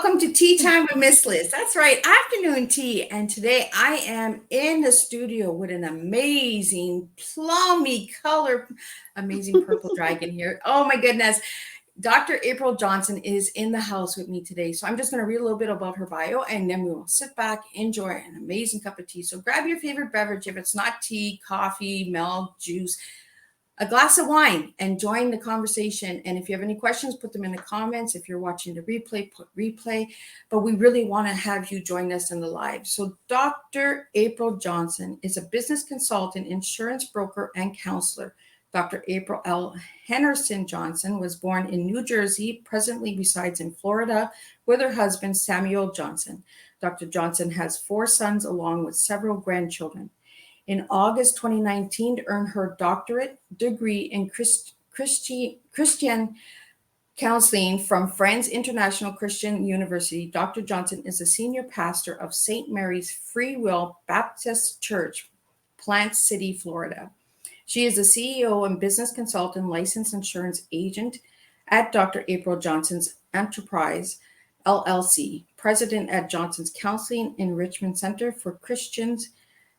welcome to Tea Time with Miss Liz. That's right, afternoon tea. And today I am in the studio with an amazing plummy color, amazing purple dragon here. Oh my goodness. Dr. April Johnson is in the house with me today. So I'm just going to read a little bit about her bio and then we will sit back, enjoy an amazing cup of tea. So grab your favorite beverage. If it's not tea, coffee, milk, juice, a glass of wine, and join the conversation. And if you have any questions, put them in the comments. If you're watching the replay, put replay. But we really want to have you join us in the live. So Dr. April Johnson is a business consultant, insurance broker, and counselor. Dr. April L. Henderson Johnson was born in New Jersey, presently resides in Florida with her husband, Samuel Johnson. Dr. Johnson has 4 sons along with several grandchildren. In August 2019, to earn her doctorate degree in Christian counseling from Friends International Christian University, Dr. Johnson is a senior pastor of St. Mary's Freewill Baptist Church, Plant City, Florida. She is a CEO and business consultant, licensed insurance agent at Dr. April Johnson's Enterprise, LLC, president at Johnson's Counseling Enrichment Center for Christians,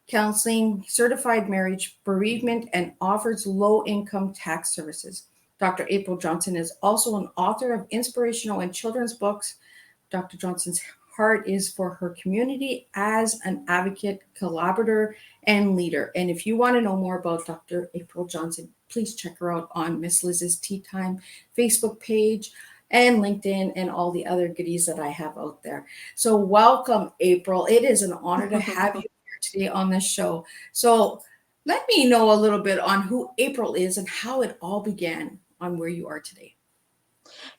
counseling, certified marriage, bereavement, and offers low-income tax services. Dr. April Johnson is also an author of inspirational and children's books. Dr. Johnson's heart is for her community as an advocate, collaborator, and leader. And if you want to know more about Dr. April Johnson, please check her out on Miss Liz's Tea Time Facebook page and LinkedIn and all the other goodies that I have out there. So welcome, April. It is an honor to have you today on this show. So let me know a little bit on who April is and how it all began on where you are today.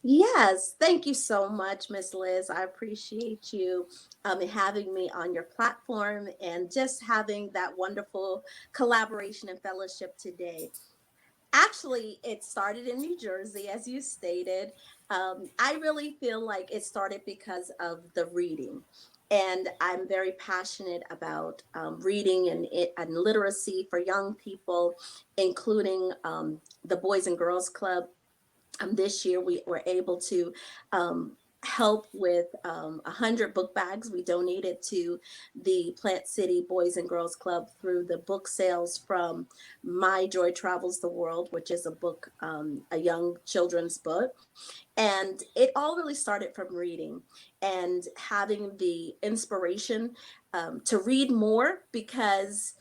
Yes, thank you so much, Miss Liz. I appreciate you having me on your platform and just having that wonderful collaboration and fellowship today. Actually, it started in New Jersey, as you stated. I really feel like it started because of the reading. And I'm very passionate about reading and literacy for young people, including the Boys and Girls Club. This year, we were able to help with 100 book bags. We donated to the Plant City Boys and Girls Club through the book sales from My Joy Travels the World, which is a book, a young children's book. And it all really started from reading and having the inspiration to read more, because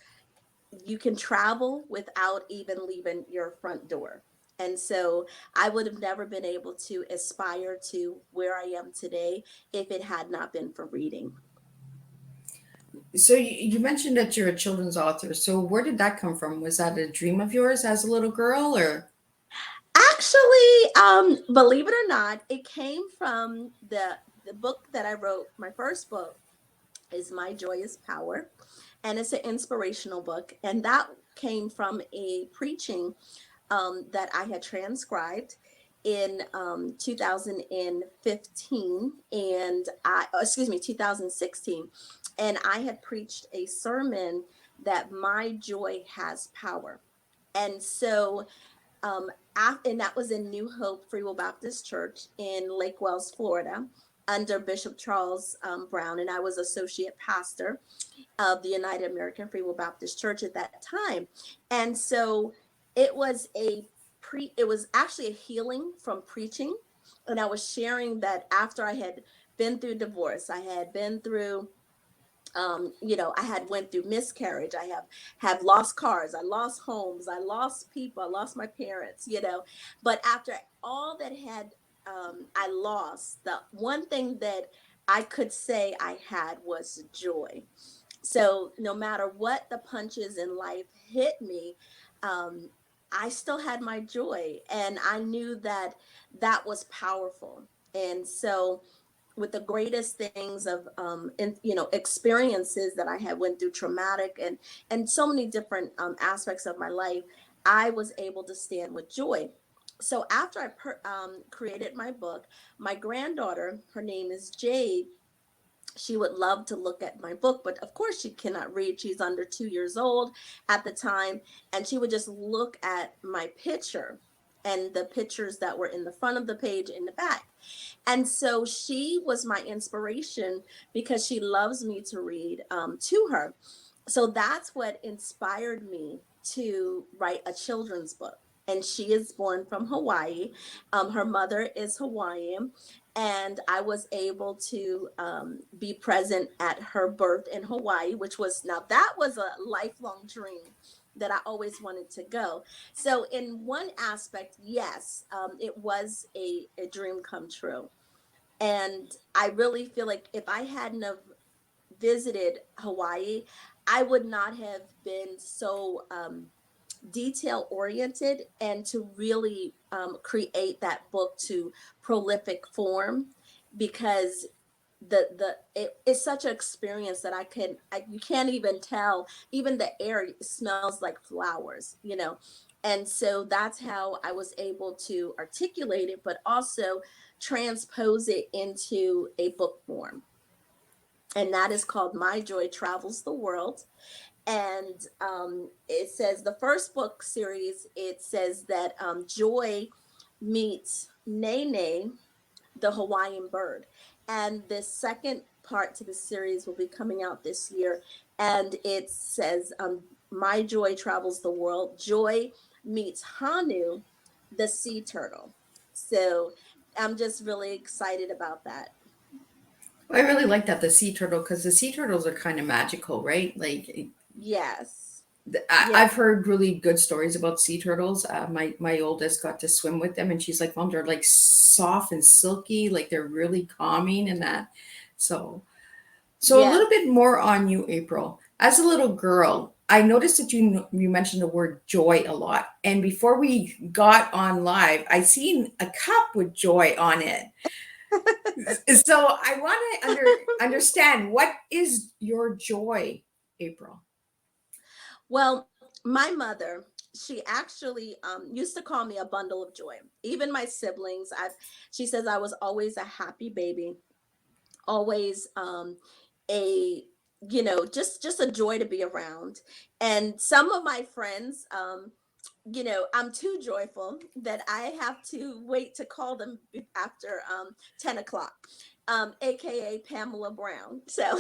you can travel without even leaving your front door. And so I would have never been able to aspire to where I am today if it had not been for reading. So you mentioned that you're a children's author. So where did that come from? Was that a dream of yours as a little girl, or? Actually, believe it or not, it came from the book that I wrote. My first book is My Joy is Power, and it's an inspirational book. And that came from a preaching that I had transcribed in 2015 and 2016. And I had preached a sermon that my joy has power. And so, and that was in New Hope Free Will Baptist Church in Lake Wells, Florida, under Bishop Charles Brown. And I was associate pastor of the United American Free Will Baptist Church at that time. And so it was it was actually a healing from preaching. And I was sharing that after I had been through divorce, I had been through I had went through miscarriage. I have lost cars. I lost homes. I lost people. I lost my parents, but after all that had, I lost, the one thing that I could say I had was joy. So no matter what the punches in life hit me, um, I still had my joy, and I knew that that was powerful. And so, with the greatest things of experiences that I had went through, traumatic and so many different aspects of my life, I was able to stand with joy. So after I created my book, my granddaughter, her name is Jade, she would love to look at my book, but of course she cannot read. She's under 2 years old at the time. And she would just look at my picture and the pictures that were in the front of the page in the back. And so she was my inspiration because she loves me to read to her. So that's what inspired me to write a children's book. And she is born from Hawaii. Her mother is Hawaiian. And I was able to be present at her birth in Hawaii, which was, now that was a lifelong dream that I always wanted to go. So, in one aspect, yes, it was a dream come true. And I really feel like if I hadn't have visited Hawaii, I would not have been so detail oriented and to really create that book to prolific form, because it's such an experience that you can't even tell. Even the air smells like flowers, you know. And so that's how I was able to articulate it, but also transpose it into a book form. And that is called My Joy Travels the World. And it says the first book series, it says that Joy meets Nene, the Hawaiian bird. And the second part to the series will be coming out this year. And it says, My Joy Travels the World. Joy meets Hanu, the sea turtle. So I'm just really excited about that. I really like that, the sea turtle, because the sea turtles are kind of magical, right? Like Yes. I've Yes. heard really good stories about sea turtles. My oldest got to swim with them, and she's like, "Mom, they're like soft and silky, like they're really calming and that." So, so a Yes. little bit more on you, April. As a little girl, I noticed that you mentioned the word joy a lot, and before we got on live, I seen a cup with joy on it. So I want to understand, what is your joy, April? Well, my mother, she actually used to call me a bundle of joy. Even my siblings, she says I was always a happy baby, always a just a joy to be around. And some of my friends, I'm too joyful that I have to wait to call them after 10 o'clock, aka Pamela Brown. So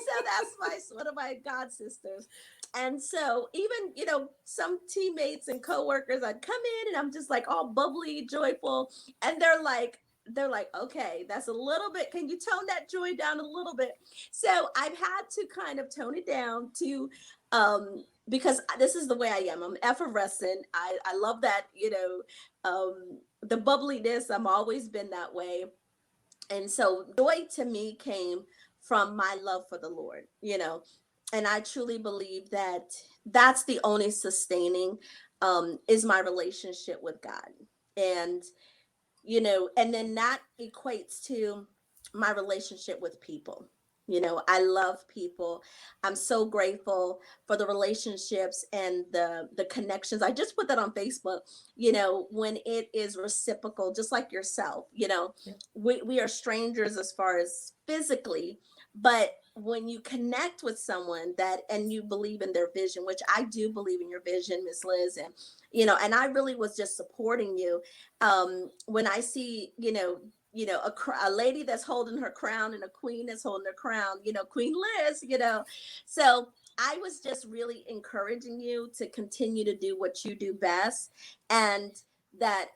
so that's one of my god sisters. And so even some teammates and coworkers, I'd come in and I'm just like all bubbly, joyful, and they're like, okay, that's a little bit, can you tone that joy down a little bit? So I've had to kind of tone it down to because this is the way I am. I'm effervescent. I love that, the bubbliness. I'm always been that way. And so joy to me came from my love for the Lord, and I truly believe that that's the only sustaining is my relationship with God. And and then that equates to my relationship with people. I love people. I'm so grateful for the relationships and the connections. I just put that on Facebook. When it is reciprocal, just like yourself. We are strangers as far as physically, but when you connect with someone that and you believe in their vision, which I do believe in your vision, Miss Liz, and and I really was just supporting you. When I see a lady that's holding her crown and a queen that's holding her crown, Queen Liz, so I was just really encouraging you to continue to do what you do best, and that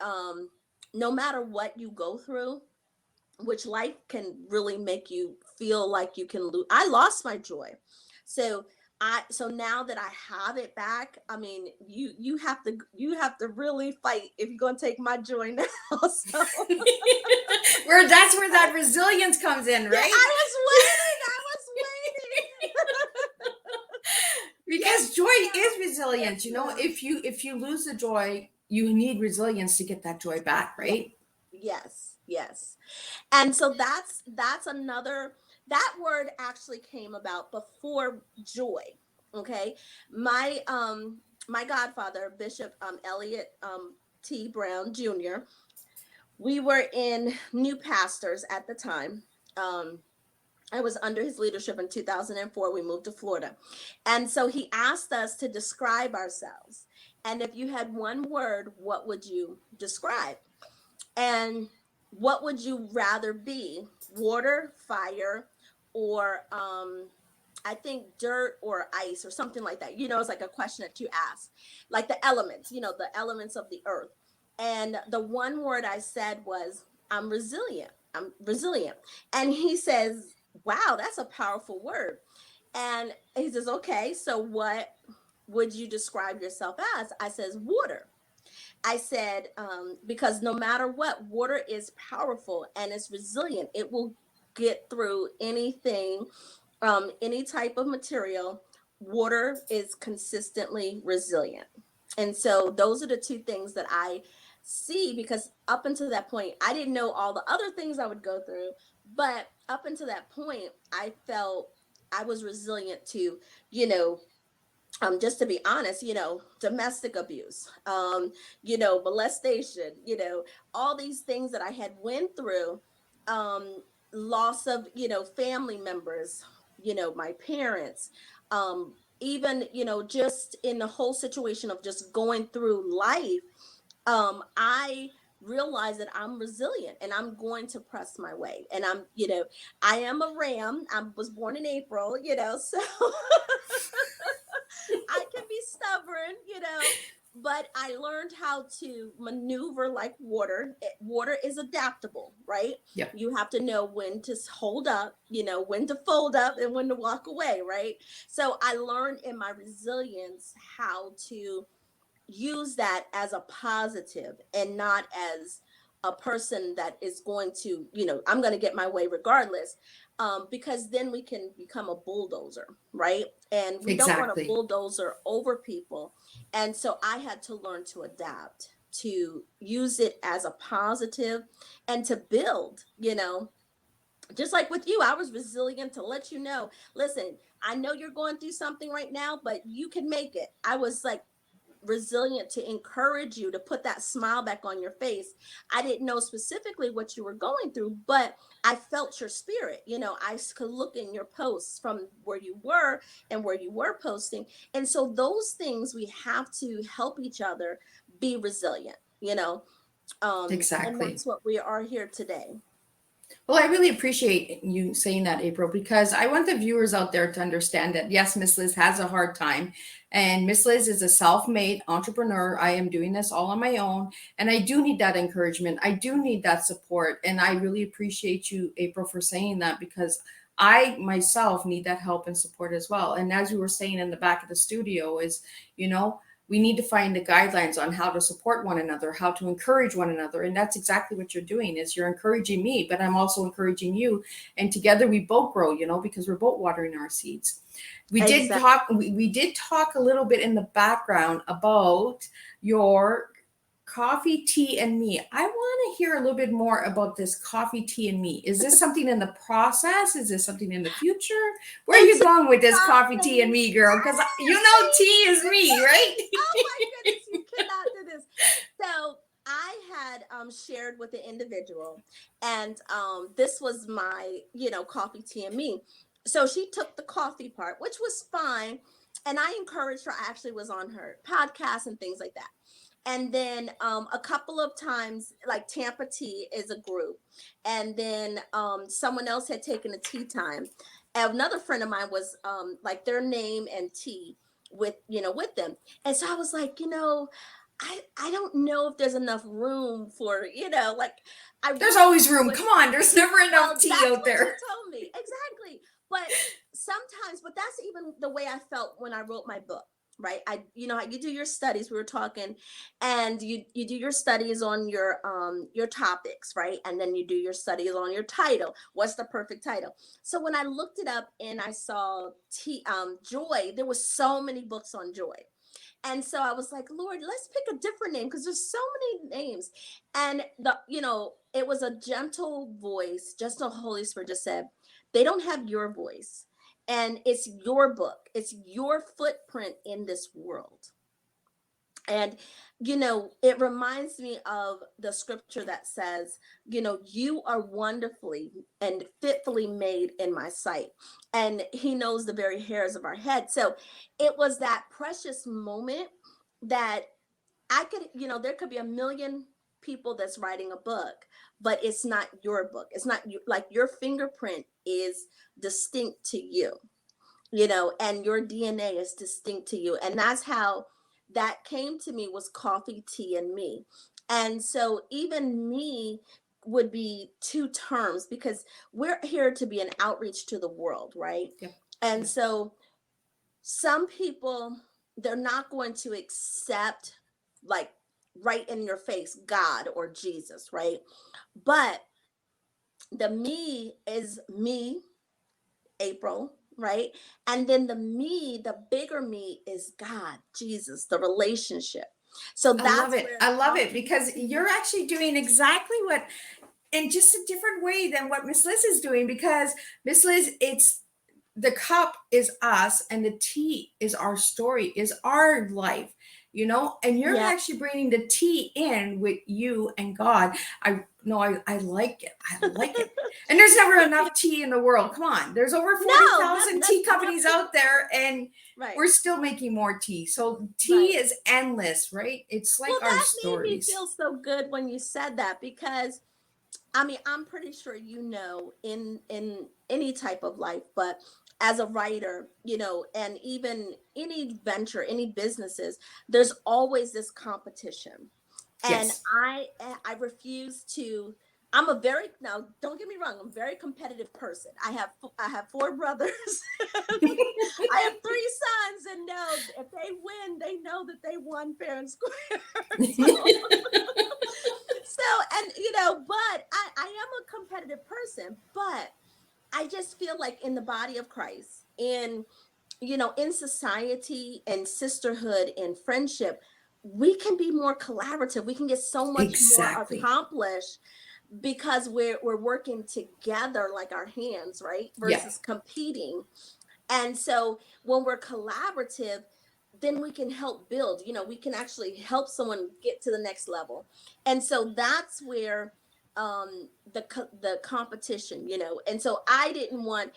no matter what you go through, which life can really make you feel like you can lose. I lost my joy. So so now that I have it back, I mean, you have to really fight if you're going to take my joy now. So Where that's where that resilience comes in, yeah, right? I was waiting. Because Yes, joy is ma'am. resilience. Yes, ma'am. If you lose the joy, you need resilience to get that joy back, Yeah. right? Yes, yes. And so that's another, that word actually came about before joy. Okay. My godfather, Bishop Elliot T. Brown Jr., we were in new pastors at the time. I was under his leadership in 2004. We moved to Florida. And so he asked us to describe ourselves. And if you had one word, what would you describe? And what would you rather be? Water, fire, or I think dirt or ice or something like that. It's like a question that you ask, like the elements, the elements of the earth. And the one word I said was, I'm resilient. I'm resilient. And he says, wow, that's a powerful word. And he says, okay, so what would you describe yourself as? I says, water. I said, because no matter what, water is powerful and it's resilient. It will get through anything, any type of material. Water is consistently resilient. And so those are the two things that I see, because up until that point, I didn't know all the other things I would go through. But up until that point, I felt I was resilient to, you know, just to be honest, domestic abuse, molestation, all these things that I had went through, um, loss of, family members, my parents, even, just in the whole situation of just going through life, I realize that I'm resilient and I'm going to press my way. And I am a ram. I was born in April, so I can be stubborn, but I learned how to maneuver like water. Water is adaptable, right? Yeah, You have to know when to hold up, when to fold up and when to walk away, right? So I learned in my resilience how to use that as a positive and not as a person that is going to, I'm going to get my way regardless, because then we can become a bulldozer, right? And we don't want to exactly. bulldozer over people. And so I had to learn to adapt, to use it as a positive and to build, just like with you. I was resilient to let you know, listen, I know you're going through something right now, but you can make it. I was like resilient to encourage you, to put that smile back on your face. I didn't know specifically what you were going through, but I felt your spirit. I could look in your posts from where you were and where you were posting. And so those things, we have to help each other be resilient, and Exactly. that's what we are here today. Well, I really appreciate you saying that, April, because I want the viewers out there to understand that yes, Miss Liz has a hard time. And Miss Liz is a self made entrepreneur. I am doing this all on my own. And I do need that encouragement. I do need that support. And I really appreciate you, April, for saying that, because I myself need that help and support as well. And as we were saying in the back of the studio, is, you know, we need to find the guidelines on how to support one another, how to encourage one another. And that's exactly what you're doing, is you're encouraging me, but I'm also encouraging you. And together we both grow, because we're both watering our seeds. We did Exactly. talk, we did talk a little bit in the background about your coffee, tea, and me. I want to hear a little bit more about this coffee, tea, and me. Is this something in the process? Is this something in the future? Where are you It's a going with this coffee, tea, and process. me, girl? Because tea is me, right? Oh my goodness, you cannot do this. So I had shared with the individual, and this was my, coffee, tea, and me. So she took the coffee part, which was fine. And I encouraged her. I actually was on her podcast and things like that. And then a couple of times, like Tampa Tea is a group. And then someone else had taken a tea time. Another friend of mine was like their name and tea with them. And so I was like, I don't know if there's enough room for, like I There's really always room. would. Come on, there's never enough Well, tea that's out what she there. told me. Exactly. But sometimes, but that's even the way I felt when I wrote my book, right? How you do your studies, we were talking, and you do your studies on your topics, right? And then you do your studies on your title. What's the perfect title? So when I looked it up and I saw joy, there was so many books on joy. And so I was like, Lord, let's pick a different name, because there's so many names. And it was a gentle voice, just the Holy Spirit just said, they don't have your voice. And it's your book. It's your footprint in this world. And, it reminds me of the scripture that says, you are wonderfully and fitfully made in my sight. And he knows the very hairs of our head. So it was that precious moment that I could, there could be a million people that's writing a book, but it's not your book. It's not you, like your fingerprint is distinct to you, and your DNA is distinct to you. And that's how that came to me, was coffee, tea, and me. And so even me would be two terms, because we're here to be an outreach to the world, right? Yep. And Yep. so some people, they're not going to accept, like, right in your face, God or Jesus, right? But the me is me, April, right? And then the bigger me is God, Jesus, the relationship. So I love that's it. where I love it coffee. because you're actually doing exactly what, in just a different way than what Miss Liz is doing. Because Miss Liz, it's the cup is us and the tea is our story, is our life, and you're Yeah. actually bringing the tea in with you and God. I like it. I like it. And there's never Thank you. enough tea in the world. Come on, there's over No, 40,000 that's tea companies out there, and right. we're still making more tea. So tea Right. is endless, right? It's like Well, our that made me stories. feel so good when you said that, because I'm pretty sure, in any type of life, but as a writer, and even any venture, any businesses, there's always this competition. And Yes. I refuse to. I'm a very, now don't get me wrong, I'm a very competitive person. I have four brothers. I have three sons, and no, if they win, they know that they won fair and square. So, so, and but I am a competitive person, but I just feel like in the body of Christ, in society and sisterhood and friendship, we can be more collaborative. We can get so much more Exactly. accomplished, because we're working together like our hands, right? Yeah. Versus competing. And so when we're collaborative, then we can help build, we can actually help someone get to the next level. And so that's where the competition, and so I didn't want,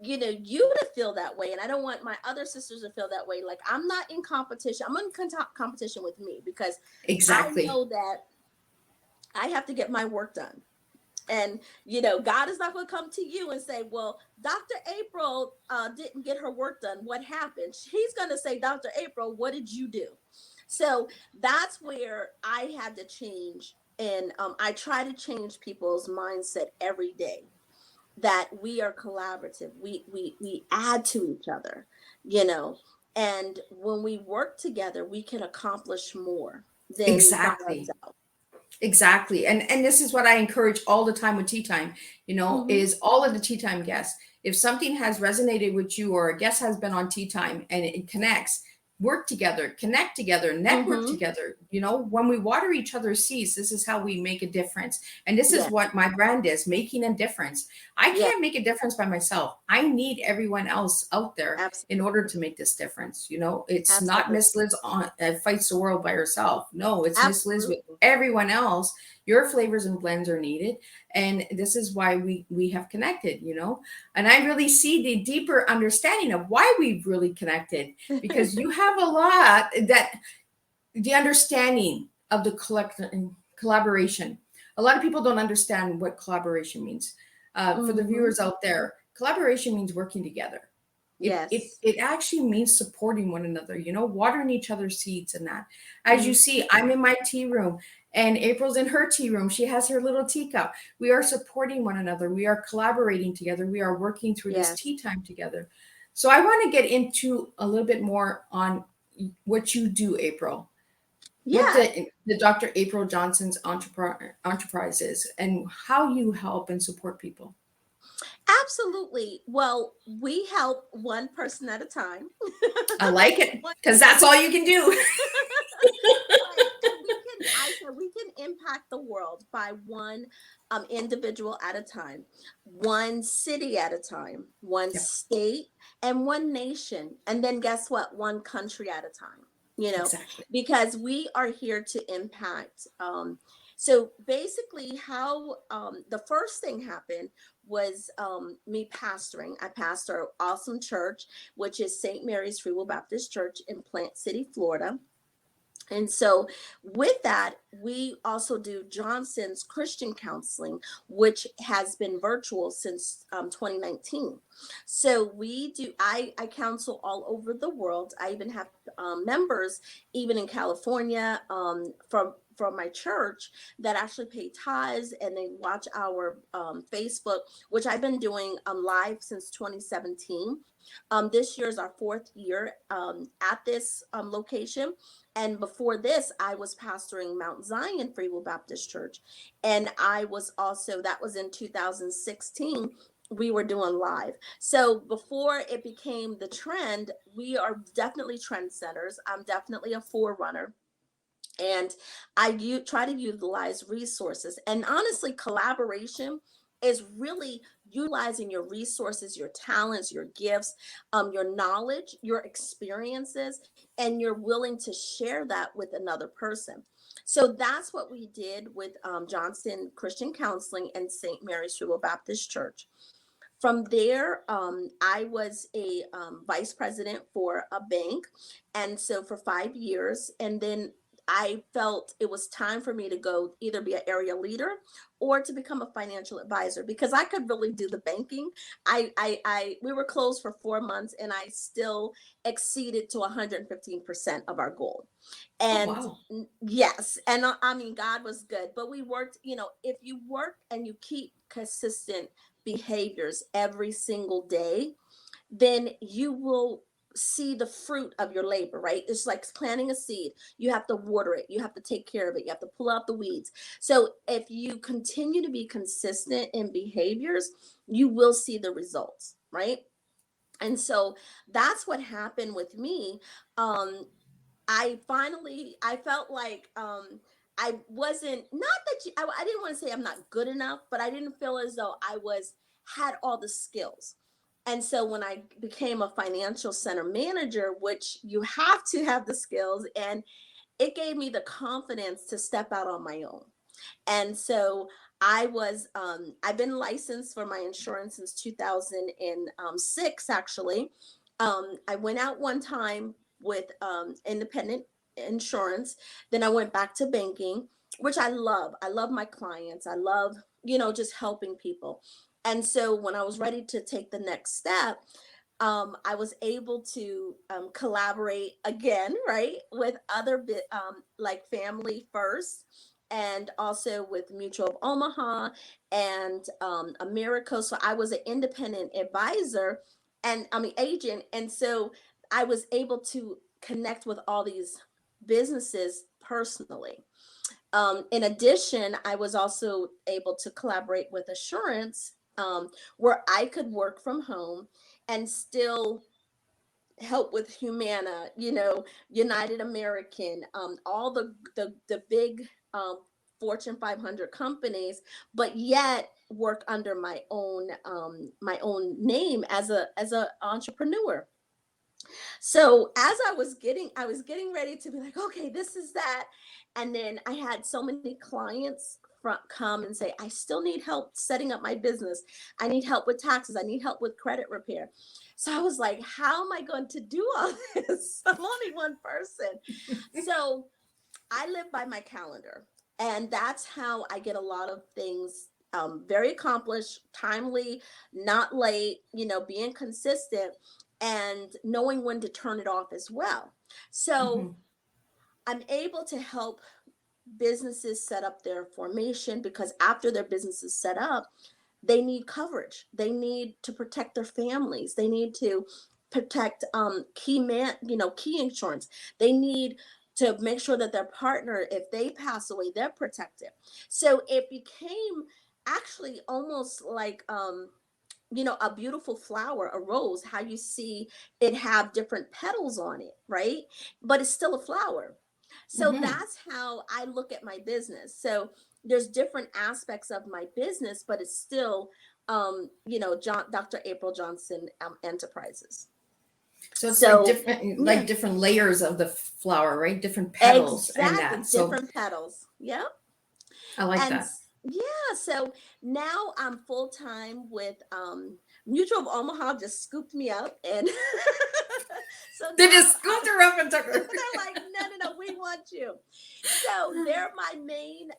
you to feel that way, and I don't want my other sisters to feel that way. Like, I'm not in competition. I'm in competition with me, because I Exactly. know that I have to get my work done. And God is not going to come to you and say, well, Dr. April didn't get her work done, what happened? He's going to say, Dr. April, what did you do? So that's where I had to change. And I try to change people's mindset every day, that we are collaborative. We add to each other, you know and when we work together, we can accomplish more than by Exactly. ourselves. Exactly. And this is what I encourage all the time with tea time, Hmm. is all of the tea time guests. If something has resonated with you, or a guest has been on tea time and it connects, work together, connect together, network Hmm. together. When we water each other's seeds, this is how we make a difference. And this is Yeah. what my brand is, making a difference. I Yeah. can't make a difference by myself. I need everyone else out there in order Absolutely. to make this difference. It's not Miss Absolutely. Liz on fights the world by herself. No, it's Miss Liz with Absolutely. everyone else. Your flavors and blends are needed, and this is why we have connected. And I really see the deeper understanding of why we've really connected, because you have a lot, that the understanding of the collaboration. A lot of people don't understand what collaboration means. For the Hmm. viewers out there, collaboration means working together. Yes. It actually means supporting one another, watering each other's seeds, and that. As you Mm. see, I'm in my tea room and April's in her tea room. She has her little teacup. We are supporting one another. We are collaborating together. We are working through this Yes. tea time together. So I want to get into a little bit more on what you do, April, with Yeah. the Dr. April Johnson's enterprises, and how you help and support people. Absolutely. Well, we help one person at a time. I like it One- because that's all you can do. right. And I said we can impact the world by one individual at a time, one city at a time, one Yep, state, and one nation. And then guess what? One country at a time, exactly. because we are here to impact. So basically, how the first thing happened was me pastoring. I pastor an awesome church, which is St. Mary's Free Will Baptist Church in Plant City, Florida. And so, with that, we also do Johnson's Christian Counseling, which has been virtual since 2019. So I counsel all over the world. I even have members, even in California, from my church that actually pay tithes and they watch our Facebook, which I've been doing live since 2017. This year is our fourth year at this location. And before this, I was pastoring Mount Zion Free Will Baptist Church. And I was also, that was in 2016, we were doing live. So before it became the trend, we are definitely trendsetters. I'm definitely a forerunner. And try to utilize resources. And honestly, collaboration is really utilizing your resources, your talents, your gifts, your knowledge, your experiences, and you're willing to share that with another person. So that's what we did with Johnson Christian Counseling and St. Mary's Free Will Baptist Church. From there, I was a vice president for a bank, and so for 5 years, and then I felt it was time for me to go either be an area leader or to become a financial advisor because I could really do the banking. We were closed for 4 months, and I still exceeded to 115% of our goal. Oh, And wow. yes, and I mean God was good, but we worked. If you work and you keep consistent behaviors every single day, then you will see the fruit of your labor, right? It's like planting a seed. You have to water it, you have to take care of it, you have to pull out the weeds. So if you continue to be consistent in behaviors, you will see the results, right? And so that's what happened with me. um I felt like I wasn't, not that I didn't want to say I'm not good enough, but I didn't feel as though had all the skills. And so when I became a financial center manager, which you have to have the skills, and it gave me the confidence to step out on my own. And so I've been licensed for my insurance since 2006, actually. I went out one time with independent insurance. Then I went back to banking, which I love. I love my clients. I love, just helping people. And so when I was ready to take the next step, I was able to collaborate again, right, with like Family First, and also with Mutual of Omaha and America. So I was an independent advisor, and I'm an agent, and so I was able to connect with all these businesses personally. In addition, I was also able to collaborate with Assurance, where I could work from home and still help with Humana, United American, all the big Fortune 500 companies, but yet work under my own name as a entrepreneur. So as I was getting ready to be like, okay, this is that. And then I had so many clients come and say, I still need help setting up my business. I need help with taxes. I need help with credit repair. So I was like, how am I going to do all this? I'm only one person. So I live by my calendar, and that's how I get a lot of things very accomplished, timely, not late, being consistent and knowing when to turn it off as well. So Mhm. I'm able to help businesses set up their formation, because after their business is set up, they need coverage. They need to protect their families. They need to protect key insurance. They need to make sure that their partner, if they pass away, they're protected. So it became actually almost like a beautiful flower, a rose, how you see it have different petals on it, right? But it's still a flower. So Mhm. that's how I look at my business. So there's different aspects of my business, but it's still, Dr. April Johnson Enterprises. So it's like So different, yeah, like different layers of the flower, right? Different petals and exactly. that. So Different petals. Yep. I like And that. yeah, so now I'm full time with Mutual of Omaha just scooped me up, and So They now just scooped her up and took her. they're like, no, we want you. So they're my main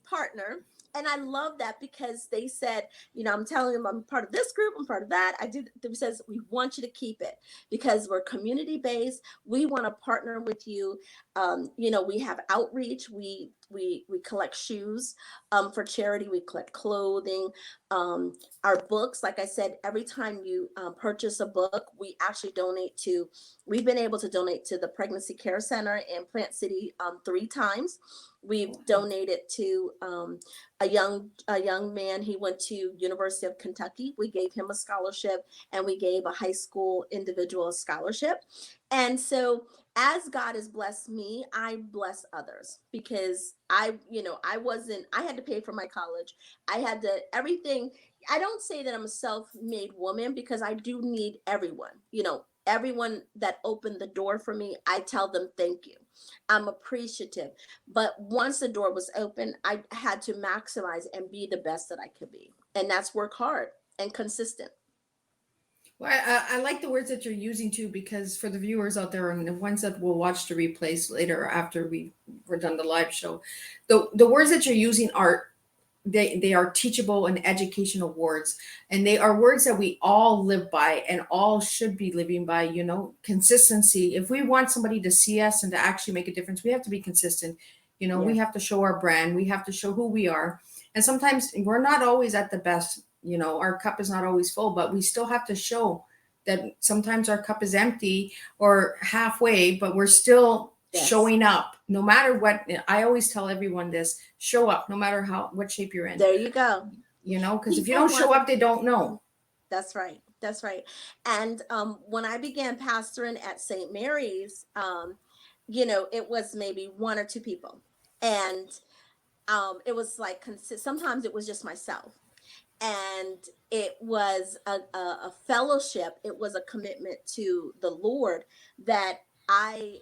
partner. And I love that because they said, I'm telling them I'm part of this group, I'm part of that. They says, we want you to keep it because we're community based. We want to partner with you. We have outreach. We collect shoes for charity. We collect clothing. Our books, like I said, every time you purchase a book, we actually we've been able to donate to the Pregnancy Care Center in Plant City 3 times. We've donated to a young man. He went to University of Kentucky. We gave him a scholarship, and we gave a high school individual a scholarship. And so as God has blessed me, I bless others because I had to pay for my college. I had to everything. I don't say that I'm a self-made woman because I do need everyone. Everyone that opened the door for me, I tell them thank you. I'm appreciative. But once the door was open, I had to maximize and be the best that I could be. And that's work hard and consistent. Well, I like the words that you're using too, because for the viewers out there and the ones that will watch the replays later after we're done the live show, the words that you're using are they are teachable and educational words, and they are words that we all live by and all should be living by. Consistency. If we want somebody to see us and to actually make a difference, we have to be consistent. We have to show our brand, we have to show who we are, and sometimes we're not always at the best. Our cup is not always full, but we still have to show that sometimes our cup is empty or halfway, but we're still showing up no matter what. I always tell everyone this: show up no matter what shape you're in. There you go. Because if you don't show up, they don't know. That's right. And when I began pastoring at St. Mary's, it was maybe 1 or 2 people, and it was like sometimes it was just myself, and it was a fellowship. It was a commitment to the Lord that I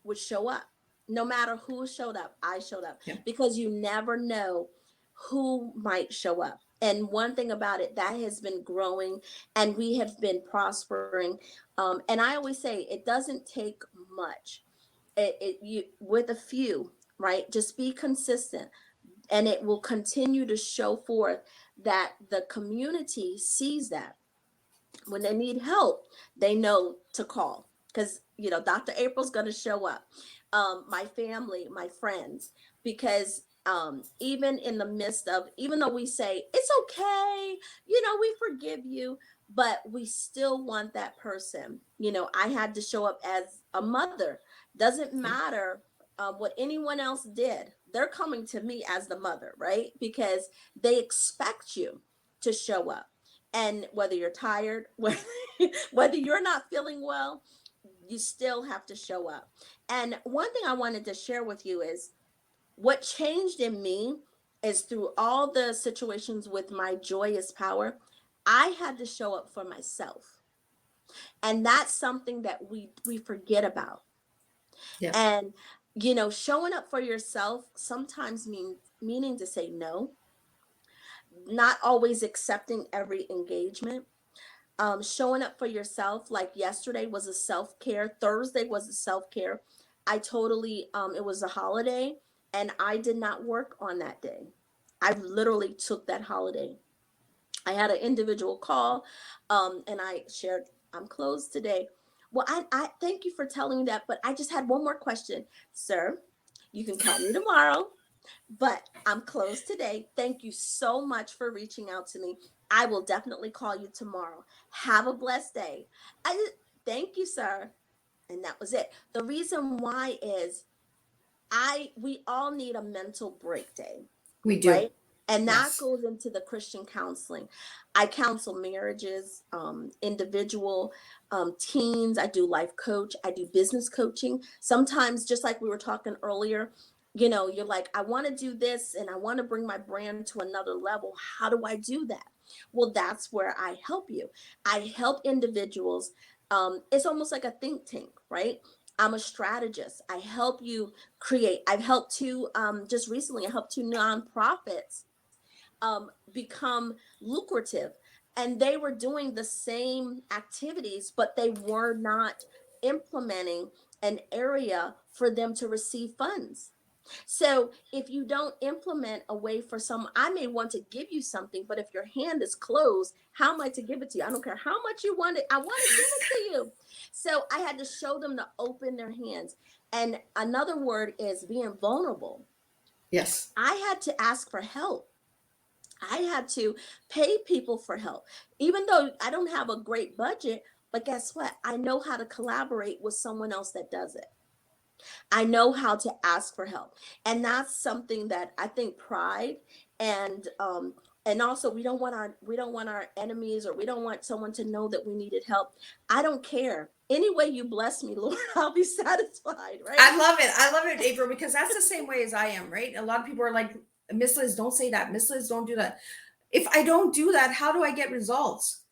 would show up. No matter who showed up, I showed up, because you never know who might show up. And one thing about it, that has been growing, and we have been prospering. And I always say it doesn't take much. You with a few, right? Just be consistent, and it will continue to show forth that the community sees that when they need help, they know to call, because Dr. April's going to show up. My family, my friends, because even in the midst of, even though we say it's okay, we forgive you, but we still want that person. I had to show up as a mother. Doesn't matter what anyone else did. They're coming to me as the mother, right? Because they expect you to show up. And whether you're tired, whether you're not feeling well, you still have to show up. And one thing I wanted to share with you is what changed in me is through all the situations with my joyous power, I had to show up for myself. And that's something that we forget about. Yeah. And showing up for yourself sometimes meaning to say no, not always accepting every engagement. Showing up for yourself, like yesterday was a self-care, Thursday was a self-care. I totally it was a holiday, and I did not work on that day. I literally took that holiday. I had an individual call, and I shared, I'm closed today. Well, I thank you for telling me that, but I just had one more question. Sir, you can call me tomorrow, but I'm closed today. Thank you so much for reaching out to me. I will definitely call you tomorrow. Have a blessed day. Thank you, sir. And that was it. The reason why is we all need a mental break day. We do. Right? And that Yes. goes into the Christian counseling. I counsel marriages, individual, teens. I do life coach. I do business coaching. Sometimes, just like we were talking earlier, you're like, I want to do this and I want to bring my brand to another level. How do I do that? Well, that's where I help you. I help individuals. It's almost like a think tank, right? I'm a strategist. I help you create. I've helped just recently, I helped 2 nonprofits become lucrative. and they were doing the same activities, but they were not implementing an area for them to receive funds. So if you don't implement a way for some, I may want to give you something, but if your hand is closed, how am I to give it to you? I don't care how much you want it. I want to give it to you. So I had to show them to open their hands. And another word is being vulnerable. Yes. I had to ask for help. I had to pay people for help, even though I don't have a great budget. But guess what? I know how to collaborate with someone else that does it. I know how to ask for help. And that's something that I think pride and also we don't want our enemies, or we don't want someone to know that we needed help. I don't care. Any way you bless me, Lord, I'll be satisfied, right? I love it. I love it, April, because that's the same way as I am, right? A lot of people are like, Miss Liz, don't say that. Miss Liz, don't do that. If I don't do that, how do I get results?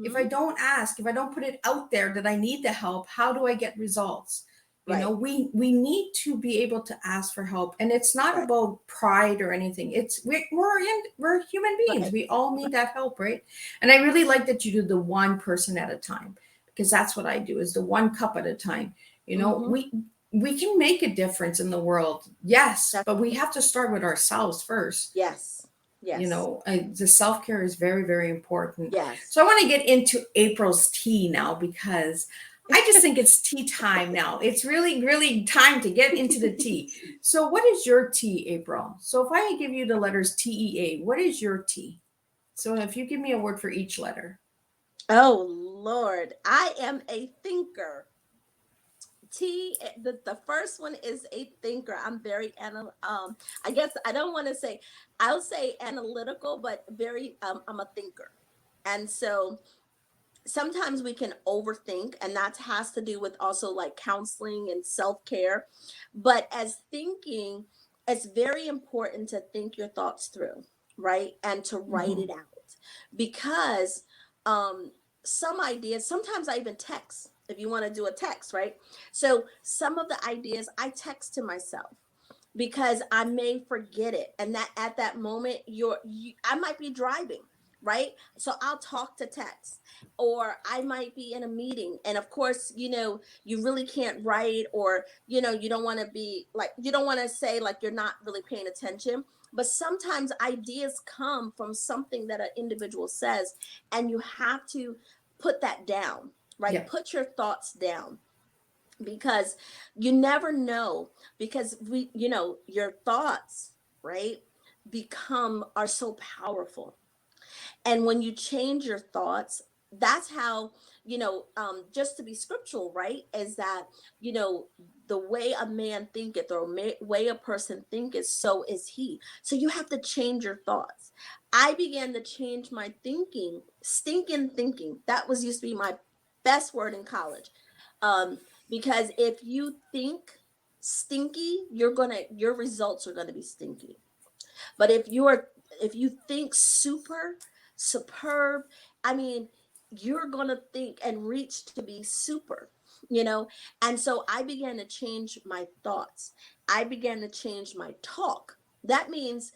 If I Hmm. don't ask, if I don't put it out there that I need the help, how do I get results? You know, Right, we need to be able to ask for help, and it's not right, about pride or anything. It's we're human beings. right, We all need right. that help, right? And I really like that you do the one person at a time, because that's what I do, is the one cup at a time. You know, Hmm. we can make a difference in the world, yes, That's but we right. have to start with ourselves first. Yes, You yes, know, the self-care is very, very important. yes. So I want to get into April's tea now, because I just think it's tea time now. It's really, really time to get into the tea. So what is your tea, April? So if I give you the letters TEA, what is your tea? So if you give me a word for each letter. Oh Lord, I am a thinker. The first one is a thinker. I'm very I guess I don't want to say, I'll say analytical, but very I'm a thinker. And so sometimes we can overthink, and that has to do with also like counseling and self-care. But as thinking, it's very important to think your thoughts through, right? And to write Mhm. it out. Because um some ideas, sometimes I even text, if you want to do a text, right? So some of the ideas I text to myself because I may forget it. And that at that moment, I might be driving, right? So I'll talk to text, or I might be in a meeting. And of course, you really can't write, or, you don't want to be like, you don't want to say like you're not really paying attention. But sometimes ideas come from something that an individual says, and you have to put that down, right? Yeah. Put your thoughts down, because you never know, because your thoughts, right, become are so powerful. And when you change your thoughts, that's how, just to be scriptural, right, is that, you know the way a man thinketh, or way a person thinketh, so is he. So you have to change your thoughts. I began to change my thinking. Stinking thinking, that was used to be my best word in college. um because if you think stinky, your results are gonna be stinky. But if you think superb, I mean, you're gonna think and reach to be super, you know? And so I began to change my thoughts. I began to change my talk. That means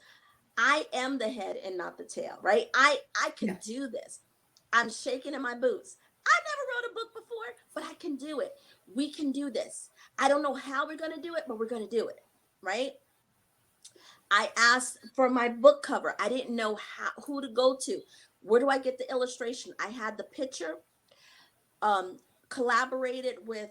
I am the head and not the tail, right? I can Yeah. do this. I'm shaking in my boots. I never wrote a book before, but I can do it. We can do this. I don't know how we're gonna do it, but we're gonna do it, right? I asked for my book cover. I didn't know who to go to. Where do I get the illustration? I had the picture, um, collaborated with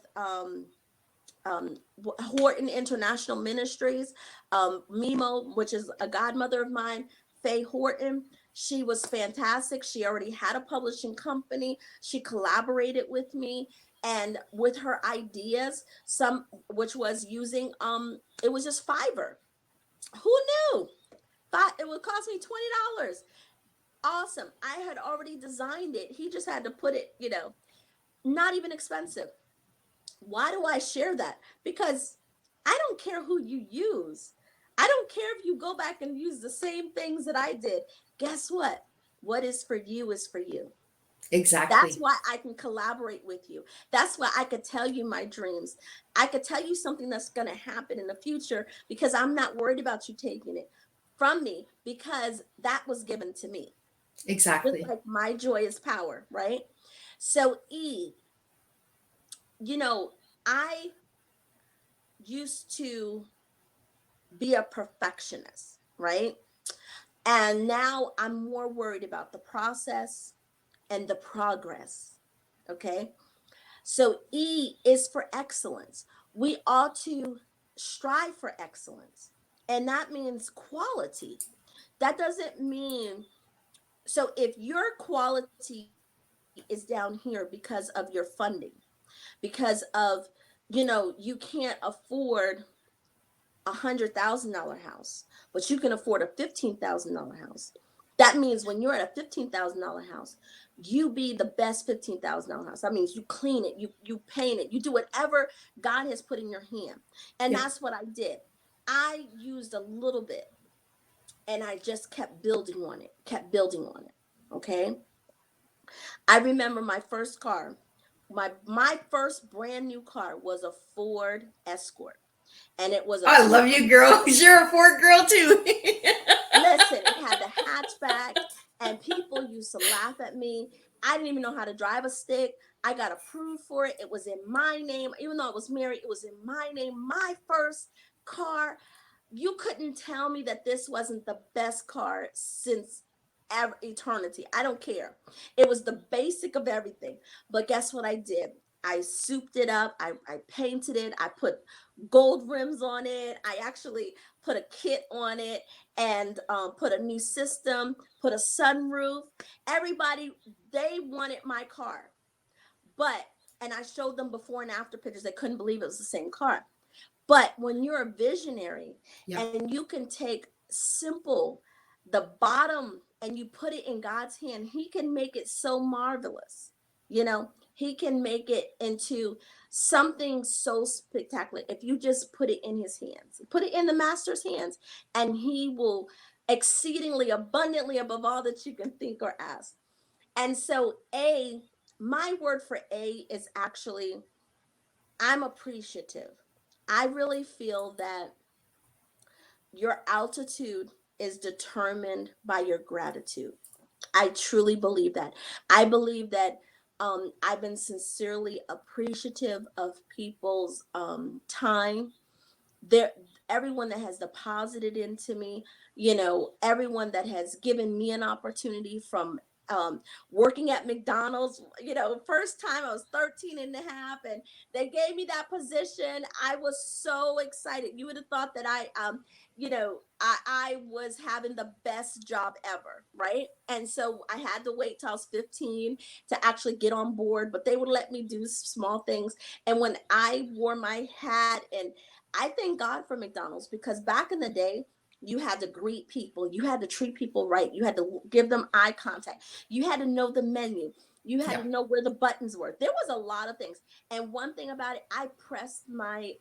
Horton International Ministries, Mimo, which is a godmother of mine, Faye Horton. She was fantastic. She already had a publishing company. She collaborated with me, and with her ideas, some which was using it was just Fiverr. Who knew? Thought it would cost me $20. Awesome. I had already designed it. He just had to put it, not even expensive. Why do I share that? Because I don't care who you use. I don't care if you go back and use the same things that I did. Guess what? What is for you is for you. That's Exactly. why I can collaborate with you. That's why I could tell you my dreams. I could tell you something that's going to happen in the future, because I'm not worried about you taking it from me, because that was given to me. Just Exactly. like my joy is power, right? So E, you know, I used to be a perfectionist, right? And now I'm more worried about the process and the progress. Okay. So E is for excellence. We ought to strive for excellence. And that means quality. That doesn't mean, so if your quality is down here because of your funding, because of, you can't afford $100,000 house, but you can afford a $15,000 house. That means when you're at a $15,000 house, you be the best $15,000 house. That means you clean it, you paint it, you do whatever God has put in your hand. And Yep. that's what I did. I used a little bit and I just kept building on it, kept building on it. Okay. I remember my first car. My first brand new car was a Ford Escort, and it was a I two. love you, girl. You're a Ford girl too. Listen, it had the hatchback, and people used to laugh at me. I didn't even know how to drive a stick. I got approved for it. It was in my name, even though I was married. It was in my name. My first car. You couldn't tell me that this wasn't the best car since ever eternity. I don't care. It was the basic of everything. But guess what I did? I souped it up. I painted it. I put gold rims on it. I actually put a kit on it and put a new system, put a sunroof. Everybody, they wanted my car. But, and I showed them before and after pictures. They couldn't believe it was the same car. But when you're a visionary Yep. and you can take simple, the bottom, and you put it in God's hand, He can make it so marvelous. He can make it into something so spectacular if you just put it in His hands, put it in the Master's hands, and He will exceedingly abundantly above all that you can think or ask. And so, my word for A is actually, I'm appreciative. I really feel that your altitude is determined by your gratitude. I truly believe that. I believe that I've been sincerely appreciative of people's time. There, everyone that has deposited into me, everyone that has given me an opportunity, from working at McDonald's. First time I was 13 and a half, and they gave me that position. I was so excited. You would have thought that I was having the best job ever, right? And so I had to wait till I was 15 to actually get on board, but they would let me do small things. And when I wore my hat, and I thank God for McDonald's, because back in the day, you had to greet people, you had to treat people right, you had to give them eye contact, you had to know the menu, you had to Yep. know where the buttons were. There was a lot of things. And one thing about it, I pressed my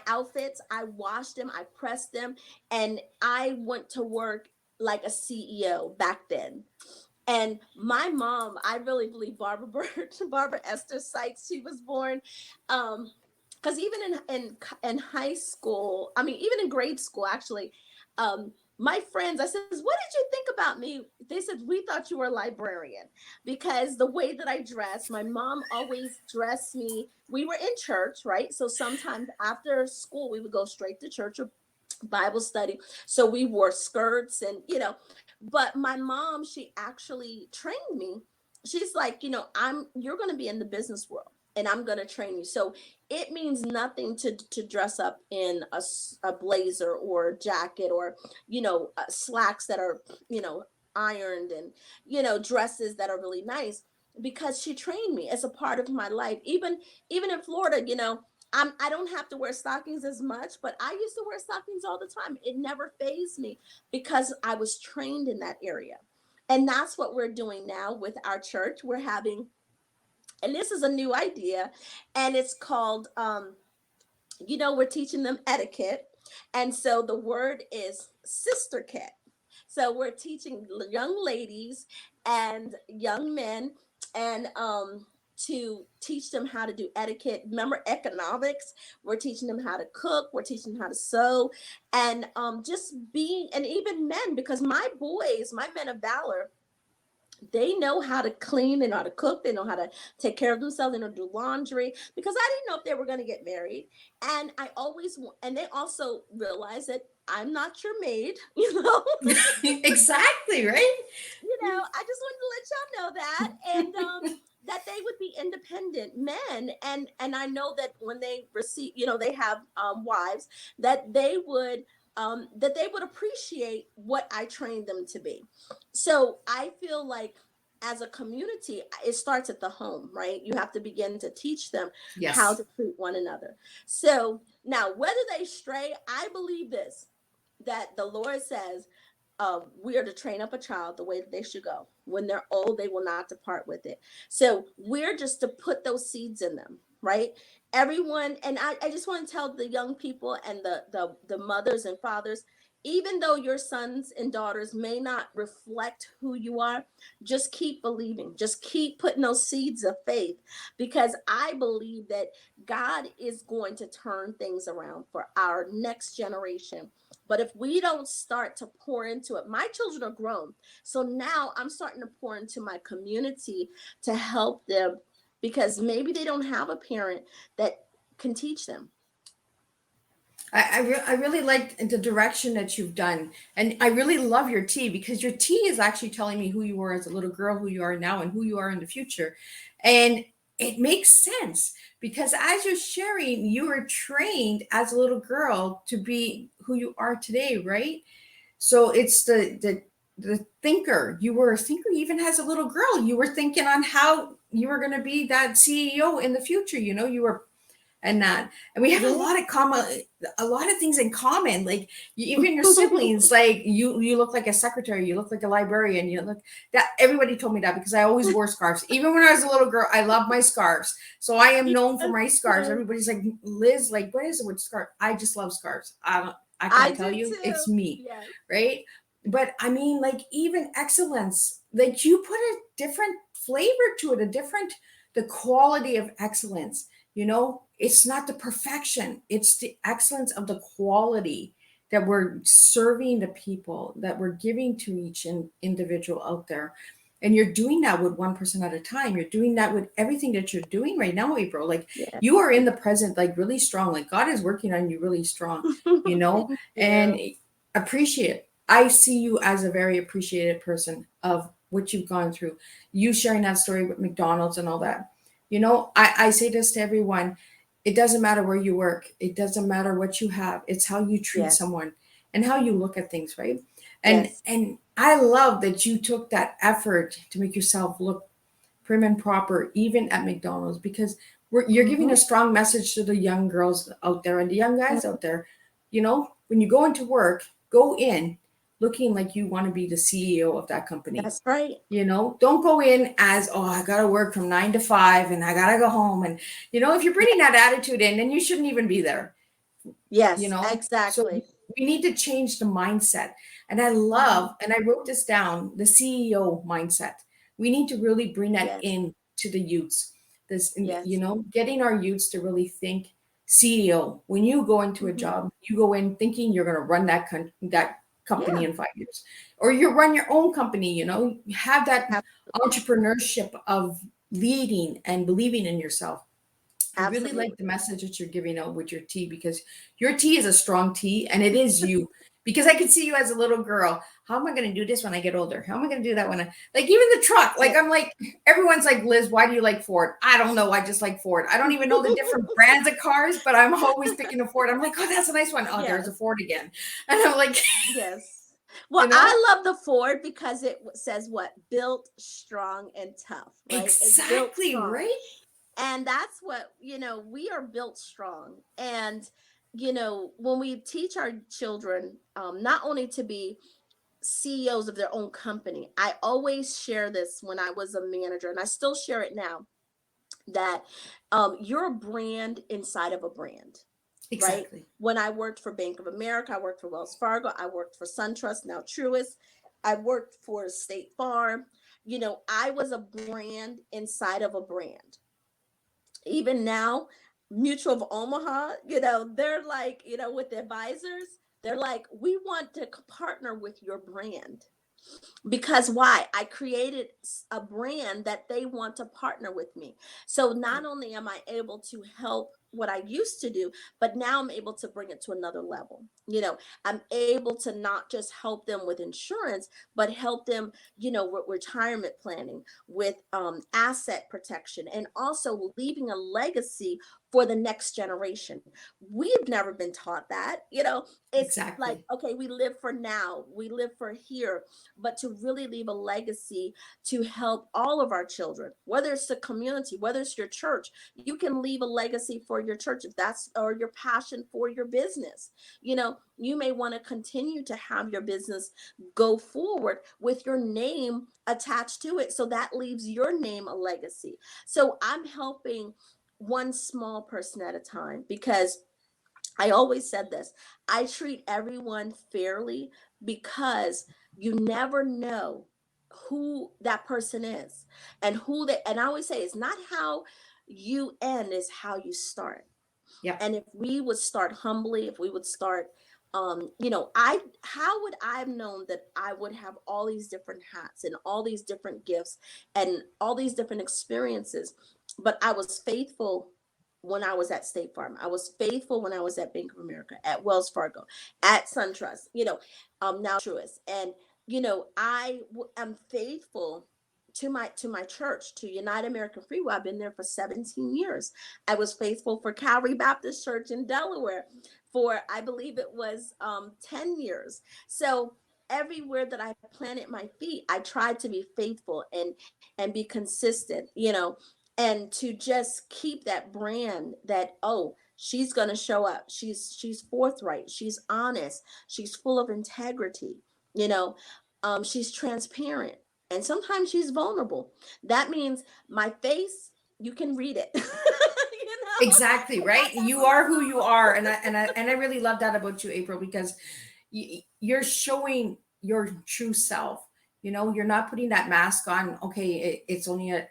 outfits, I washed them, I pressed them, and I went to work like a CEO back then. And my mom, I really believe Barbara Birch, Barbara Esther Sykes, she was born. Because even in high school, I mean, even in grade school, actually, my friends, I said, "What did you think about me?" They said, "We thought you were a librarian," because the way that I dressed, my mom always dressed me. We were in church, right? So sometimes after school, we would go straight to church or Bible study. So we wore skirts but my mom, she actually trained me. She's like, you're going to be in the business world, and I'm going to train you. So it means nothing to dress up in a blazer or a jacket, or, slacks that are, ironed, and, dresses that are really nice, because she trained me as a part of my life. Even in Florida, I don't have to wear stockings as much, but I used to wear stockings all the time. It never fazed me because I was trained in that area. And that's what we're doing now with our church. We're having, and this is a new idea, and it's called, we're teaching them etiquette. And so the word is sister cat. So we're teaching young ladies and young men, and to teach them how to do etiquette. Remember economics? We're teaching them how to cook. We're teaching them how to sew, and just being, and even men, because my boys, my men of valor, they know how to clean, they know how to cook, they know how to take care of themselves, they know how to do laundry, because I didn't know if they were going to get married. And I always, and they also realize that I'm not your maid, you know. Exactly, right? I just wanted to let y'all know that. And that they would be independent men, and I know that when they receive, they have wives, that they would appreciate what I trained them to be. So I feel like, as a community, it starts at the home, right? You have to begin to teach them how Yes. to treat one another. So now, whether they stray, I believe this, that the Lord says, we are to train up a child the way that they should go. When they're old, they will not depart with it. So we're just to put those seeds in them, right? Everyone, and I just want to tell the young people and the mothers and fathers, even though your sons and daughters may not reflect who you are, just keep believing, just keep putting those seeds of faith, because I believe that God is going to turn things around for our next generation. But if we don't start to pour into it, my children are grown. So now I'm starting to pour into my community to help them, because maybe they don't have a parent that can teach them. I really like the direction that you've done. And I really love your tea, because your tea is actually telling me who you were as a little girl, who you are now, and who you are in the future. And it makes sense, because as you're sharing, you were trained as a little girl to be who you are today, right? So it's the thinker. You were a thinker even as a little girl. You were thinking on how you were going to be that CEO in the future. You were, and that, and we have Yeah. a lot of things in common, like even your siblings. Like you look like a secretary, you look like a librarian, you look that everybody told me that, because I always wore scarves. Even when I was a little girl, I love my scarves, so I am known for my scarves. Everybody's like, Liz, like, what is it with scarf? I just love scarves. I I can't tell do you, too. it's me, Yes. right? But I mean, like, even excellence, like, you put a different flavor to it, the quality of excellence. It's not the perfection, it's the excellence of the quality that we're serving the people, that we're giving to each individual out there. And you're doing that with one person at a time. You're doing that with everything that you're doing right now, April. Like, Yes. you are in the present, like, really strong. Like, God is working on you really strong, Thank and you. appreciate. I see you as a very appreciated person of what you've gone through. You sharing that story with McDonald's and all that. I say this to everyone. It doesn't matter where you work. It doesn't matter what you have. It's how you treat Yes. someone and how you look at things, right? And Yes. and I love that you took that effort to make yourself look prim and proper, even at McDonald's, because you're giving Hmm. a strong message to the young girls out there and the young guys out there. When you go into work, go in looking like you want to be the CEO of that company. That's right. Don't go in as, oh, I got to work from 9 to 5 and I got to go home. And, if you're bringing that attitude in, then you shouldn't even be there, Yes, So exactly. we need to change the mindset. And I Mhm. love, and I wrote this down, the CEO mindset. We need to really bring that Yes. in to the youths. Yes. Getting our youths to really think CEO. When you go into a Hmm. job, you go in thinking you're going to run that company Yeah. in 5 years, or you run your own company. You have that Absolutely. entrepreneurship of leading and believing in yourself. I really like the Absolutely. message that you're giving out with your tea, because your tea is a strong tea, and it is you. Because I could see you as a little girl. How am I going to do this when I get older? How am I going to do that when I, like, even the truck? Like, Yeah. I'm like, everyone's like, Liz, why do you like Ford? I don't know. I just like Ford. I don't even know the different brands of cars, but I'm always picking a Ford. I'm like, oh, that's a nice one. Oh, there's a Yes. Ford again. And I'm like, Yes. you Well, know, I love the Ford because it says what? Built strong and tough, right? It's built exactly, strong. right? And that's what, we are built strong. And, when we teach our children, not only to be CEOs of their own company, I always share this when I was a manager, and I still share it now, that you're a brand inside of a brand, right? Exactly. When I worked for Bank of America, I worked for Wells Fargo, I worked for SunTrust, now Truist, I worked for State Farm. I was a brand inside of a brand. even now, Mutual of Omaha, you know, they're like, you know, with the advisors, they're like, we want to partner with your brand. Because why? I created a brand that they want to partner with me. So not only am I able to help what I used to do, but now I'm able to bring it to another level. You know, I'm able to not just help them with insurance, but help them, you know, with retirement planning, with asset protection, and also leaving a legacy for the next generation. We've never been taught that. You know, it's like, Exactly. okay, we live for now, we live for here, but to really leave a legacy to help all of our children, whether it's the community, whether it's your church. You can leave a legacy for your church if that's, or your passion for your business. You know, you may want to continue to have your business go forward with your name attached to it, so that leaves your name a legacy. So I'm helping one small person at a time, because I always said this, I treat everyone fairly, because you never know who that person is, and who they, and I always say it's not how you end, is how you start. Yep. And if we would start humbly, if we would start, you know, I, how would I have known that I would have all these different hats and all these different gifts and all these different experiences? But I was faithful when I was at State Farm. I was faithful when I was at Bank of America, at Wells Fargo, at SunTrust, you know, now Truist. And, you know, am faithful to my church, to United American Free Will. I've been there for 17 years. I was faithful for Calvary Baptist Church in Delaware for, I believe it was 10 years. So everywhere that I planted my feet, I tried to be faithful and be consistent, you know, and to just keep that brand that, oh, she's going to show up. She's forthright, she's honest, she's full of integrity, you know, she's transparent, and sometimes she's vulnerable. That means my face, you can read it. You know, Exactly, and right? that's You are who you vulnerable. are, and I really love that about you, April, because you're showing your true self. You're not putting that mask on. Okay, it's only a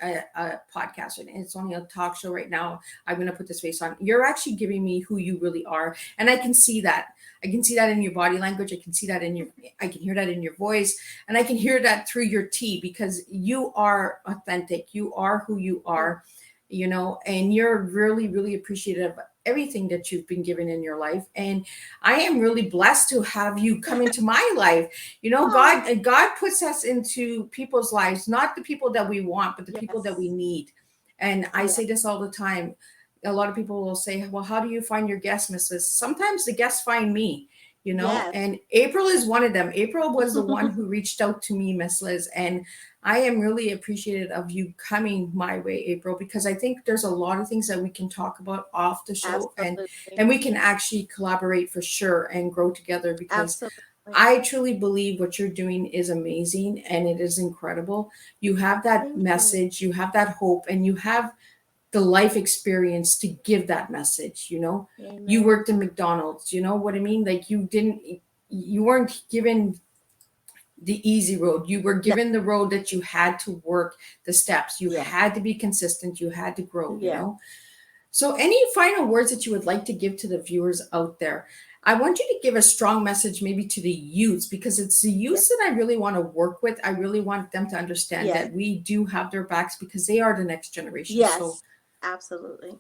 podcast, and it's only a talk show right now. I'm going to put this face on. You're actually giving me who you really are, and I can see that. I can see that in your body language. I can hear that in your voice, and I can hear that through your tea, because you are authentic. You are who you are, and you're really, really appreciative of everything that you've been given in your life. And I am really blessed to have you come into my life. Oh, God puts us into people's lives, not the people that we want, but the people that we yes. need. And I Yeah. say this all the time. A lot of people will say, well, how do you find your guests, Mrs.? Sometimes the guests find me, Yes. and April is one of them. April was the one who reached out to me, Miss Liz. And I am really appreciative of you coming my way, April, because I think there's a lot of things that we can talk about off the show, and Absolutely. we can actually collaborate for sure and grow together, because Absolutely. I truly believe what you're doing is amazing and it is incredible. You have that Thank you. message, you have that hope, and you have the life experience to give that message. You Amen. worked in McDonald's, you know what I mean? Like, you weren't given the easy road. You were No. given the road that you had to work the steps. You Yeah. had to be consistent. You had to grow. Yeah. So, any final words that you would like to give to the viewers out there? I want you to give a strong message maybe to the youths, because it's the Yeah. youths that I really want to work with. I really want them to understand Yes. that we do have their backs, because they are the next generation. So, Yes. Absolutely.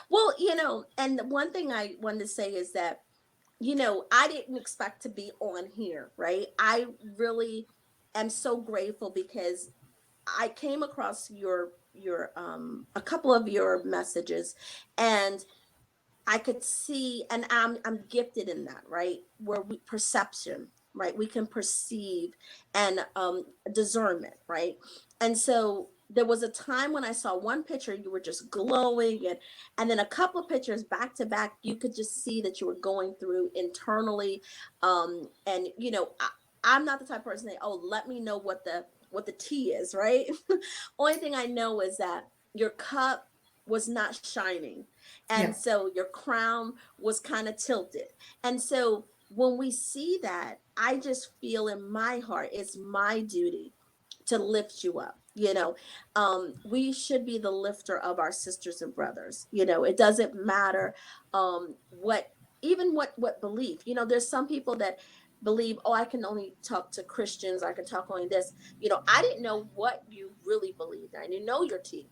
Well, you know, and the one thing I wanted to say is that, you know, I didn't expect to be on here, right? I really am so grateful, because I came across your a couple of your messages, and I could see, and I'm gifted in that, right? Where we perception, right? We can perceive, and discernment, right? And so there was a time when I saw one picture, you were just glowing, and then a couple of pictures back to back, you could just see that you were going through internally. And you know, I'm not the type of person that, oh, let me know what the tea is, right? Only thing I know is that your cup was not shining, and yeah. so your crown was kind of tilted. And so when we see that, I just feel in my heart it's my duty to lift you up, You know, we should be the lifter of our sisters and brothers. You know, it doesn't matter what, even what belief. You know, there's some people that believe, oh, I can only talk to Christians, I can talk only this. You know, I didn't know what you really believed. I didn't know your team,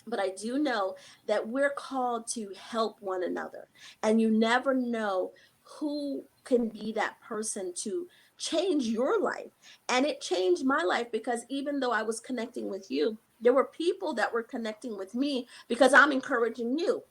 but I do know that we're called to help one another. And you never know who can be that person to change your life. And it changed my life, because even though I was connecting with you, there were people that were connecting with me because I'm encouraging you.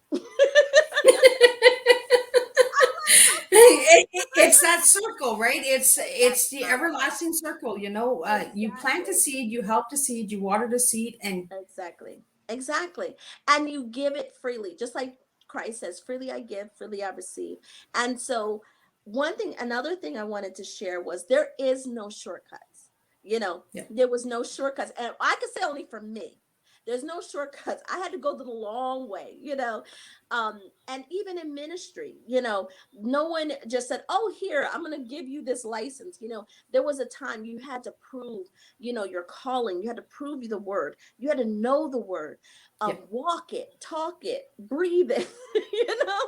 It's that circle, right? That It's the circle. everlasting circle. You plant a Exactly. seed, you help the seed, you water the seed, and Exactly. Exactly. And you give it freely, just like Christ says, freely I give, freely I receive. And so, another thing I wanted to share was there is no shortcuts. You know, yeah, there was no shortcuts. And I could say only for me. There's no shortcuts. I had to go the long way, you know. And even in ministry, you know, no one just said, oh, here, I'm going to give you this license. You know, there was a time you had to prove, you know, your calling. You had to prove the word. You had to know the word, yeah. walk it, talk it, breathe it, you know?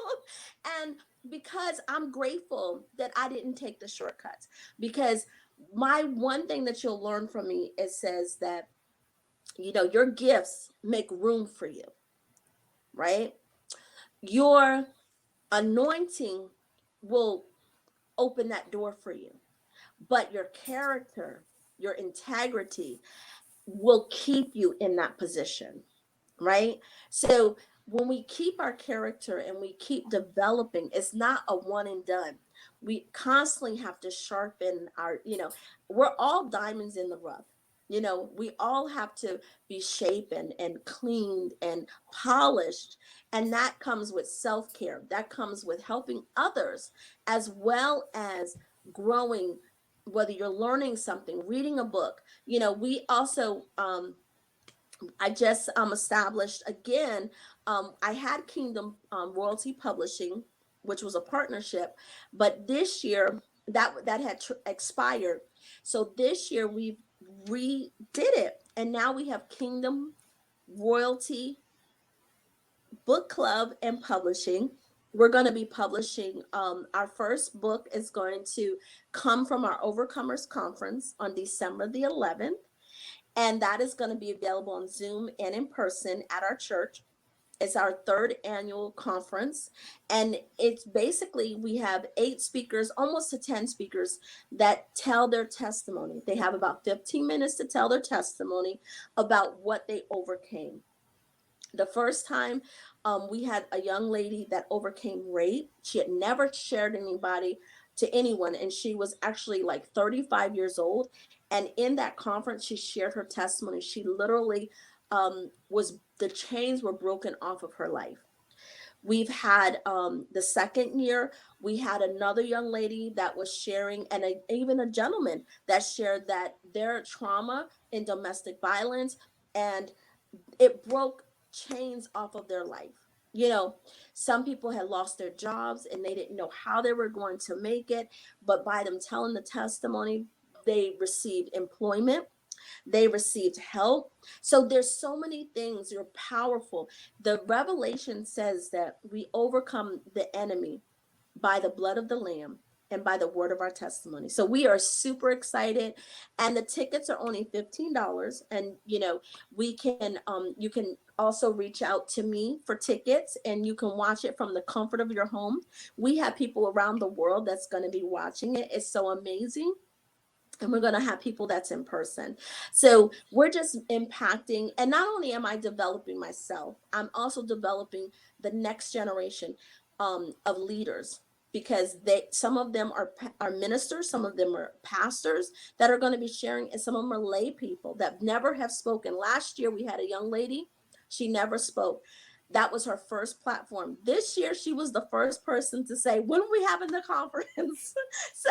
And because I'm grateful that I didn't take the shortcuts, because my one thing that you'll learn from me, it says that, you know, your gifts make room for you, right? Your anointing will open that door for you, but your character, your integrity will keep you in that position, right? So when we keep our character and we keep developing, it's not a one and done. We constantly have to sharpen our, you know, we're all diamonds in the rough. You know, we all have to be shapen and cleaned and polished. And that comes with self care, that comes with helping others, as well as growing, whether you're learning something, reading a book. You know, we also, I just established again. I had Kingdom Royalty Publishing, which was a partnership, but this year that had expired. So this year we redid it, and now we have Kingdom Royalty Book Club and Publishing. We're going to be publishing, our first book is going to come from our Overcomers Conference on December the 11th, and that is going to be available on Zoom and in person at our church. It's our third annual conference, and it's basically, we have 8 speakers, almost to 10 speakers, that tell their testimony. They have about 15 minutes to tell their testimony about what they overcame. The first time, we had a young lady that overcame rape. She had never shared anybody to anyone, and she was actually like 35 years old. And in that conference, she shared her testimony. She literally, was the chains were broken off of her life. We've had, the second year, we had another young lady that was sharing, and even a gentleman that shared that their trauma in domestic violence, and it broke chains off of their life. You know, some people had lost their jobs and they didn't know how they were going to make it, but by them telling the testimony, they received employment, they received help. So there's so many things. You're powerful. The revelation says that we overcome the enemy by the blood of the lamb and by the word of our testimony. So we are super excited, and the tickets are only $15. And you know, we can, you can also reach out to me for tickets, and you can watch it from the comfort of your home. We have people around the world that's going to be watching it. It's so amazing. And we're going to have people that's in person. So we're just impacting, and not only am I developing myself, I'm also developing the next generation, of leaders, because some of them are ministers, some of them are pastors that are going to be sharing, and some of them are lay people that never have spoken. Last year we had a young lady, she never spoke. That was her first platform. This year she was the first person to say, when are we having the conference? So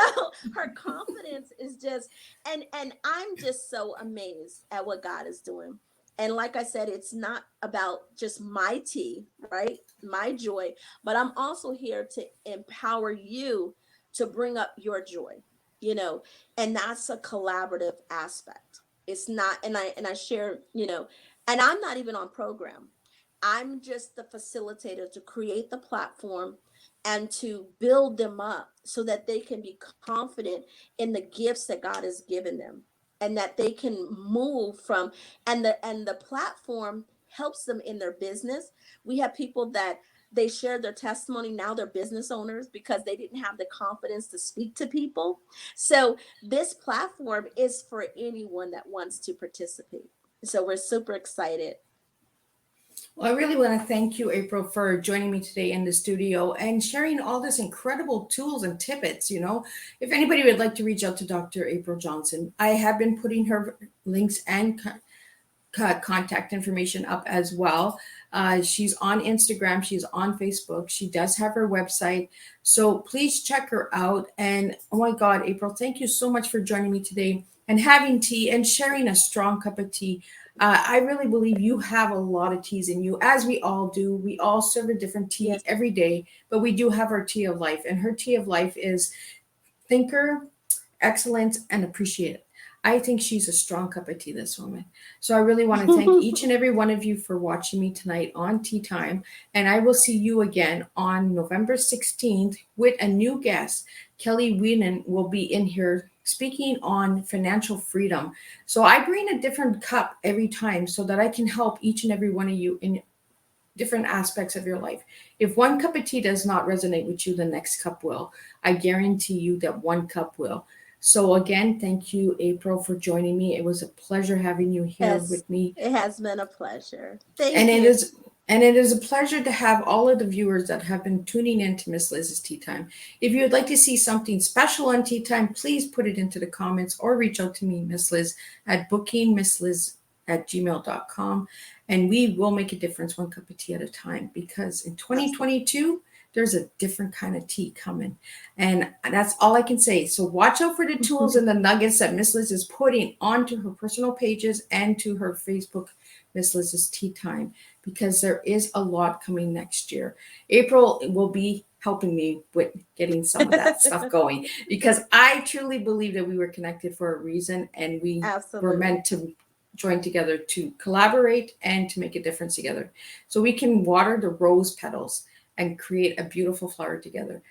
her confidence is just, and I'm just so amazed at what God is doing. And like I said, it's not about just my tea, right? My joy, but I'm also here to empower you to bring up your joy, you know, and that's a collaborative aspect. It's not, and I share, and I'm not even on program. I'm just the facilitator to create the platform and to build them up so that they can be confident in the gifts that God has given them, and that they can move from, and the platform helps them in their business. We have people that they share their testimony, now they're business owners because they didn't have the confidence to speak to people. So this platform is for anyone that wants to participate. So we're super excited. Well, I really want to thank you, April, for joining me today in the studio and sharing all this incredible tools and tidbits. If anybody would like to reach out to Dr. April Johnson, I have been putting her links and contact information up as well. She's on Instagram, she's on Facebook, she does have her website. So please check her out. And oh my God, April, thank you so much for joining me today and having tea and sharing a strong cup of tea. I really believe you have a lot of teas in you, as we all do. We all serve a different tea Yes. every day, but we do have our tea of life. And her tea of life is thinker, excellence, and appreciate it. I think she's a strong cup of tea, this woman. So I really want to thank each and every one of you for watching me tonight on Teatime. And I will see you again on November 16th with a new guest. Kelly Whelan will be in here speaking on financial freedom. So I bring a different cup every time so that I can help each and every one of you in different aspects of your life. If one cup of tea does not resonate with you, the next cup will. I guarantee you that one cup will. So again, thank you, April, for joining me. It was a pleasure having you here Yes, with me. it has been a pleasure. And Thank it you. is and it is a pleasure to have all of the viewers that have been tuning in to Miss Liz's Tea Time. If you would like to see something special on Tea Time, please put it into the comments or reach out to me, Miss Liz, at bookingmissliz@gmail.com. And we will make a difference one cup of tea at a time, because in 2022, there's a different kind of tea coming. And that's all I can say. So watch out for the tools and the nuggets that Miss Liz is putting onto her personal pages and to her Facebook, Miss Liz's Tea Time, because there is a lot coming next year. April will be helping me with getting some of that stuff going, because I truly believe that we were connected for a reason, and we were Absolutely. meant to join together to collaborate and to make a difference together. So we can water the rose petals and create a beautiful flower together.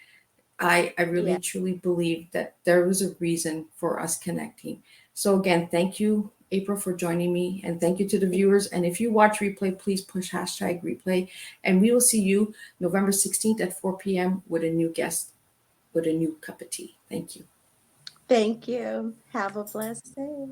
I really Yeah. truly believe that there was a reason for us connecting. So again, thank you, April, for joining me, and thank you to the viewers. And if you watch replay, please push hashtag replay, and we will see you November 16th at 4 p.m. with a new guest with a new cup of tea. Thank you. Thank you. Have a blessed day.